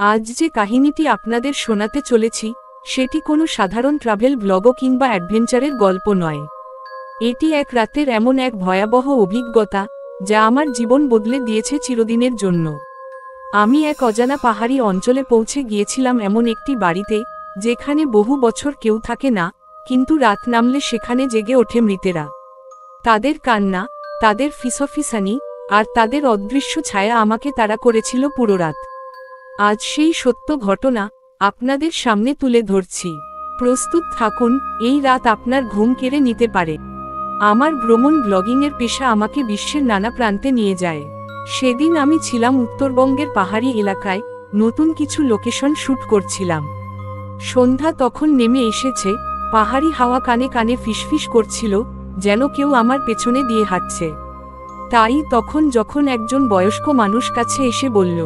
আজ যে কাহিনীটি আপনাদের শোনাতে চলেছি সেটি কোনো সাধারণ ট্রাভেল ব্লগও কিংবা অ্যাডভেঞ্চারের গল্প নয়। এটি এক রাতের এমন এক ভয়াবহ অভিজ্ঞতা যা আমার জীবন বদলে দিয়েছে চিরদিনের জন্য। আমি এক অজানা পাহাড়ি অঞ্চলে পৌঁছে গিয়েছিলাম, এমন একটি বাড়িতে যেখানে বহু বছর কেউ থাকে না, কিন্তু রাত নামলে সেখানে জেগে ওঠে মৃতেরা। তাদের কান্না, তাদের ফিসফিসানি আর তাদের অদৃশ্য ছায়া আমাকে তাড়া করেছিল পুরো রাত। আজ সেই সত্য ঘটনা আপনাদের সামনে তুলে ধরছি। প্রস্তুত থাকুন, এই রাত আপনার ঘুম কেড়ে নিতে পারে। আমার ভ্রমণ ব্লগিংয়ের পেশা আমাকে বিশ্বের নানা প্রান্তে নিয়ে যায়। সেদিন আমি ছিলাম উত্তরবঙ্গের পাহাড়ি এলাকায়, নতুন কিছু লোকেশন শ্যুট করছিলাম। সন্ধ্যা তখন নেমে এসেছে, পাহাড়ি হাওয়া কানে কানে ফিসফিস করছিল, যেন কেউ আমার পেছনে দিয়ে হাঁটছে। তাই তখন যখন একজন বয়স্ক মানুষ কাছে এসে বলল,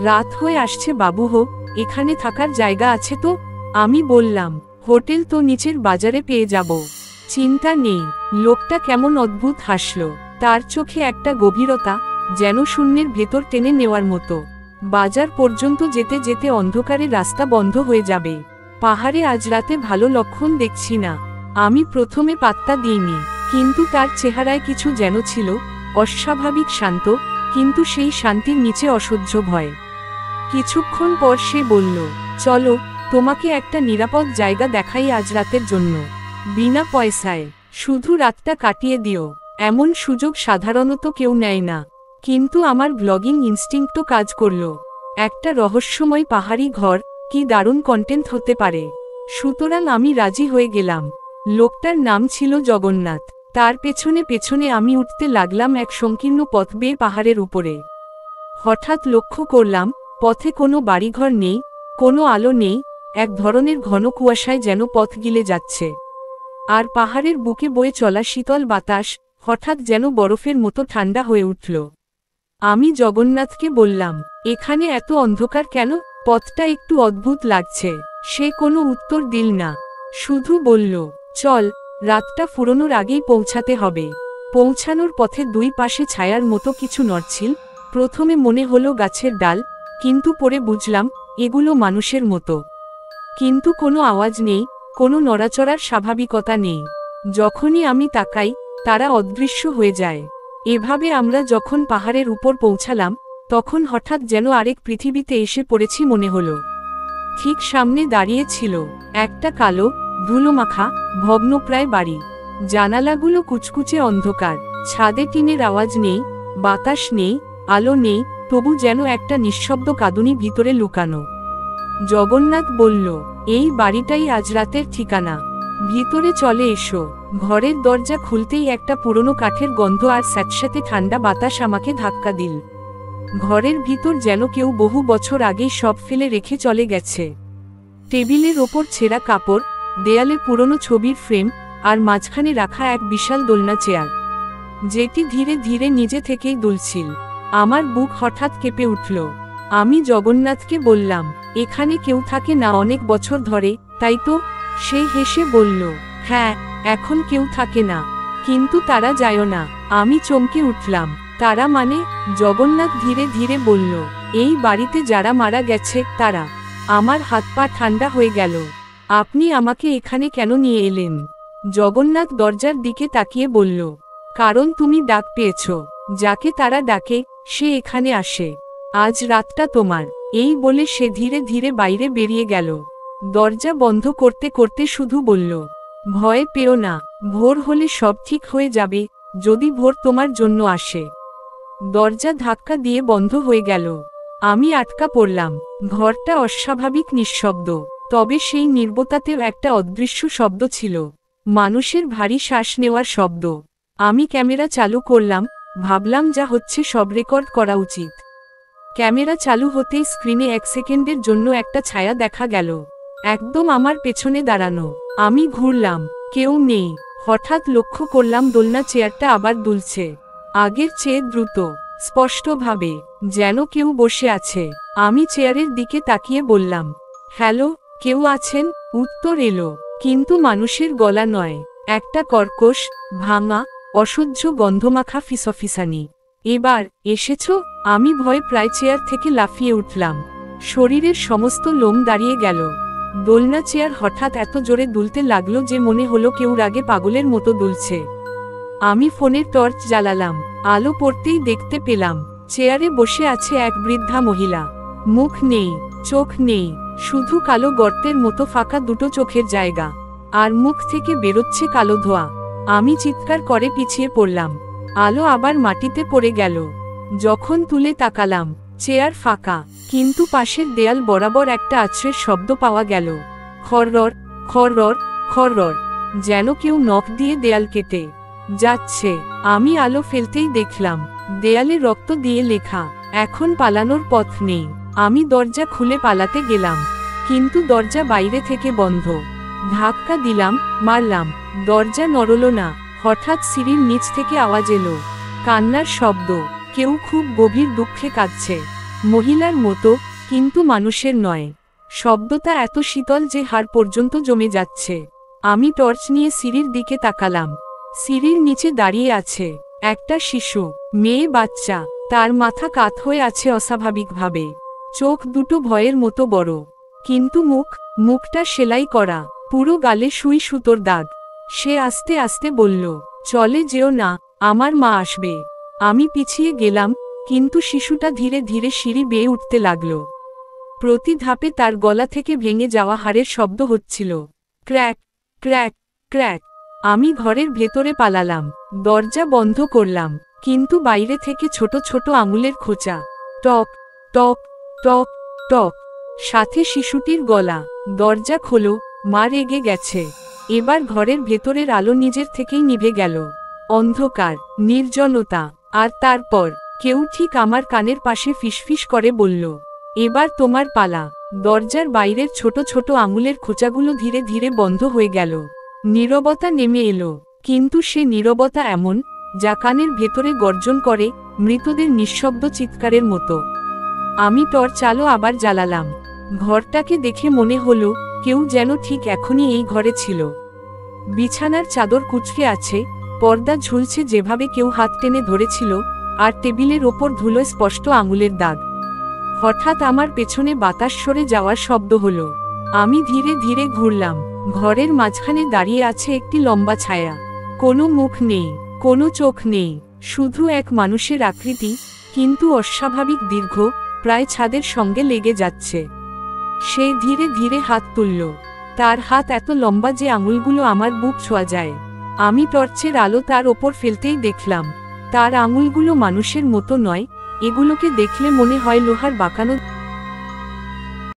রাত হয়ে আসছে বাবু হো, এখানে থাকার জায়গা আছে তো? আমি বললাম, হোটেল তো নিচের বাজারে পেয়ে যাব, চিন্তা নেই। লোকটা কেমন অদ্ভুত হাসল, তার চোখে একটা গভীরতা যেন শূন্যের ভেতর টেনে নেওয়ার মতো। বাজার পর্যন্ত যেতে যেতে অন্ধকারে রাস্তা বন্ধ হয়ে যাবে। পাহাড়ে আজ রাতে ভালো লক্ষণ দেখছি না। আমি প্রথমে পাত্তা দিইনি, কিন্তু তার চেহারায় কিছু যেন ছিল অস্বাভাবিক শান্ত, কিন্তু সেই শান্তির নিচে অসহ্য ভয়। কিছুক্ষণ পর সে বলল, চলো, তোমাকে একটা নিরাপদ জায়গা দেখাই আজ রাতের জন্য, বিনা পয়সায়, শুধু রাতটা কাটিয়ে দিও। এমন সুযোগ সাধারণত কেউ নেয় না, কিন্তু আমার ব্লগিং ইনস্টিংক্টও কাজ করল। একটা রহস্যময় পাহাড়ি ঘর, কি দারুণ কন্টেন্ট হতে পারে। সুতরাং আমি রাজি হয়ে গেলাম। লোকটার নাম ছিল জগন্নাথ। তার পেছনে পেছনে আমি উঠতে লাগলাম এক সংকীর্ণ পথ বেয়ে পাহাড়ের উপরে। হঠাৎ লক্ষ্য করলাম, পথে কোনো বাড়িঘর নেই, কোনো আলো নেই, এক ধরনের ঘন কুয়াশায় যেন পথ গিলে যাচ্ছে। আর পাহাড়ের বুকে বয়ে চলা শীতল বাতাস হঠাৎ যেন বরফের মতো ঠান্ডা হয়ে উঠল। আমি জগন্নাথকে বললাম, এখানে এত অন্ধকার কেন? পথটা একটু অদ্ভুত লাগছে। সে কোনো উত্তর দিল না, শুধু বলল, চল, রাতটা ফুরোনোর আগেই পৌঁছাতে হবে। পৌঁছানোর পথে দুই পাশে ছায়ার মতো কিছু নড়ছিল। প্রথমে মনে হলো গাছের ডাল, কিন্তু পরে বুঝলাম এগুলো মানুষের মতো। কিন্তু কোনো আওয়াজ নেই, কোনো নড়াচড়ার স্বাভাবিকতা নেই। যখনই আমি তাকাই, তারা অদৃশ্য হয়ে যায়। এভাবে আমরা যখন পাহাড়ের উপর পৌঁছালাম, তখন হঠাৎ যেন আরেক পৃথিবীতে এসে পড়েছি মনে হলো। ঠিক সামনে দাঁড়িয়ে ছিল একটা কালো, ধুলোমাখা, ভগ্নপ্রায় বাড়ি। জানালাগুলো কুচকুচে অন্ধকার, ছাদে টিনের আওয়াজ নেই, বাতাস নেই, আলো নেই, তবু যেন একটা নিঃশব্দ কাঁদুনি ভিতরে লুকানো। জগন্নাথ বলল, এই বাড়িটাই আজ রাতের ঠিকানা, ভিতরে চলে এসো। ঘরের দরজা খুলতেই একটা পুরনো কাঠের গন্ধ আর স্যাঁতস্যাঁতে ঠান্ডা বাতাস আমাকে ধাক্কা দিল। ঘরের ভিতর যেন কেউ বহু বছর আগেই সব ফেলে রেখে চলে গেছে। টেবিলের ওপর ছেঁড়া কাপড়, দেয়ালে পুরনো ছবির ফ্রেম, আর মাঝখানে রাখা এক বিশাল দোলনা চেয়ার, যেটি ধীরে ধীরে নিজে থেকেই দুলছিল। আমার বুক হঠাৎ কেঁপে উঠল। আমি জগন্নাথকে বললাম, এখানে কেউ থাকে না অনেক বছর ধরে, তাই তো? সে হেসে বলল, হ্যাঁ, এখন কেউ থাকে না, কিন্তু তারা যায় না। আমি চমকে উঠলাম, তারা মানে? জগন্নাথ ধীরে ধীরে বলল, এই বাড়িতে যারা মারা গেছে তারা। আমার হাত পা ঠান্ডা হয়ে গেল। আপনি আমাকে এখানে কেন নিয়ে এলেন? জগন্নাথ দরজার দিকে তাকিয়ে বলল, কারণ তুমি ডাক পেয়েছ। যাকে তারা ডাকে সে এখানে আসে। আজ রাতটা তোমার। এই বলে সে ধীরে ধীরে বাইরে বেরিয়ে গেল। দরজা বন্ধ করতে করতে শুধু বলল, ভয় পেও না, ভোর হলে সব ঠিক হয়ে যাবে, যদি ভোর তোমার জন্য আসে। দরজা ধাক্কা দিয়ে বন্ধ হয়ে গেল। আমি আটকা পড়লাম। ঘরটা অস্বাভাবিক নিঃশব্দ, তবে সেই নীরবতাতেও একটা অদৃশ্য শব্দ ছিল, মানুষের ভারী শ্বাস নেওয়ার শব্দ। আমি ক্যামেরা চালু করলাম, ভাবলাম যা হচ্ছে সব রেকর্ড করা উচিত। ক্যামেরা চালু হতেই স্ক্রিনে 1 সেকেন্ডের জন্য একটা ছায়া দেখা গেল, একদম আমার পেছনে দাঁড়ানো। আমি ঘুরলাম, কেউ নেই। হঠাৎ লক্ষ্য করলাম দোলনা চেয়ারটা আবার দুলছে, আগের চেয়ে দ্রুত, স্পষ্টভাবে, যেন কেউ বসে আছে। আমি চেয়ারের দিকে তাকিয়ে বললাম, হ্যালো, কেউ আছেন? উত্তর এলো, কিন্তু মানুষের গলা নয়, একটা কর্কশ, ভাঙা, অসহ্য গন্ধমাখা ফিসফিসানি। এবার এসেছো? আমি ভয়ে প্রায় চেয়ার থেকে লাফিয়ে উঠলাম। শরীরের সমস্ত লোম দাঁড়িয়ে গেল। দোলনা চেয়ার হঠাৎ এত জোরে দুলতে লাগলো যে মনে হলো কেউ রাগে পাগলের মতো দুলছে। আমি ফোনের টর্চ জ্বালালাম। আলো পড়তেই দেখতে পেলাম চেয়ারে বসে আছে এক বৃদ্ধা মহিলা। মুখ নেই, চোখ নেই, শুধু কালো গর্তের মতো ফাঁকা দুটো চোখের জায়গা, আর মুখ থেকে বেরোচ্ছে কালো ধোঁয়া। আমি চিৎকার করে পিছিয়ে পড়লাম। আলো আবার মাটিতে পড়ে গেল। যখন তুলে তাকালাম, চেয়ার ফাঁকা, কিন্তু পাশের দেয়াল বরাবর একটা আছড়ের শব্দ পাওয়া গেল। খররর খররর খররর, যেন কেউ নখ দিয়ে দেয়াল কেটে যাচ্ছে। আমি আলো ফেলতেই দেখলাম দেয়ালে রক্ত দিয়ে লেখা, এখন পালানোর পথ নেই। আমি দরজা খুলে পালাতে গেলাম, কিন্তু দরজা বাইরে থেকে বন্ধ। ধাক্কা দিলাম, মারলাম, দরজা নড়ল না। হঠাৎ সিঁড়ির নিচ থেকে আওয়াজ এলো, কান্নার শব্দ। কেউ খুব গভীর দুঃখে কাঁদছে, মহিলার মতো, কিন্তু মানুষের নয়। শব্দটা এত শীতল যে হাড় পর্যন্ত জমে যাচ্ছে। আমি টর্চ নিয়ে সিঁড়ির দিকে তাকালাম। সিঁড়ির নিচে দাঁড়িয়ে আছে একটা শিশু, মেয়ে বাচ্চা। তার মাথা কাত হয়ে আছে অস্বাভাবিকভাবে, চোখ দুটো ভয়ের মতো বড়, কিন্তু মুখটা সেলাই করা, পুরো গালে সুই সুতোর দাগ। সে আস্তে আস্তে বলল, চলে যেও না, আমার মা আসবে। আমি পিছিয়ে গেলাম, কিন্তু শিশুটা ধীরে ধীরে সিঁড়ি বেয়ে উঠতে লাগল। প্রতি ধাপে তার গলা থেকে ভেঙে যাওয়া হাড়ের শব্দ হচ্ছিল, ক্র্যাক ক্র্যাক ক্র্যাক। আমি ঘরের ভেতরে পালালাম, দরজা বন্ধ করলাম, কিন্তু বাইরে থেকে ছোট ছোট আঙুলের খোঁচা, টক টক টক টক, সাথে শিশুটির গলা। দরজা খোলো, মা রেগে গেছে। এবার ঘরের ভেতরের আলো নিজের থেকেই নিভে গেল। অন্ধকার, নির্জনতা, আর তারপর কেউ ঠিক আমার কানের পাশে ফিসফিস করে বলল, এবার তোমার পালা। দরজার বাইরের ছোট ছোট আঙুলের খোঁচাগুলো ধীরে ধীরে বন্ধ হয়ে গেল। নীরবতা নেমে এলো, কিন্তু সে নীরবতা এমন, যা কানের ভেতরে গর্জন করে, মৃতদের নিঃশব্দ চিৎকারের মতো। আমি টর্চ আলো আবার জ্বালালাম। ঘরটাকে দেখে মনে হলো কেউ যেন ঠিক এখনই এই ঘরে ছিল। বিছানার চাদর কুঁচকে আছে, পর্দা ঝুলছে যেভাবে কেউ হাত টেনে ধরেছিল, আর টেবিলের ওপর ধুলোয় স্পষ্ট আঙুলের দাগ। হঠাৎ আমার পেছনে বাতাস সরে যাওয়ার শব্দ হলো। আমি ধীরে ধীরে ঘুরলাম। ঘরের মাঝখানে দাঁড়িয়ে আছে একটি লম্বা ছায়া। কোনো মুখ নেই, কোনো চোখ নেই, শুধু এক মানুষের আকৃতি, কিন্তু অস্বাভাবিক দীর্ঘ, প্রায় ছাদের সঙ্গে লেগে যাচ্ছে। সে ধীরে ধীরে হাত তুলল। তার হাত এত লম্বা যে আঙুলগুলো আমার বুক ছোঁয়া যায়। আমি টর্চের আলো তার ওপর ফেলতেই দেখলাম তার আঙুলগুলো মানুষের মতো নয়, এগুলোকে দেখলে মনে হয় লোহার বাঁকানো।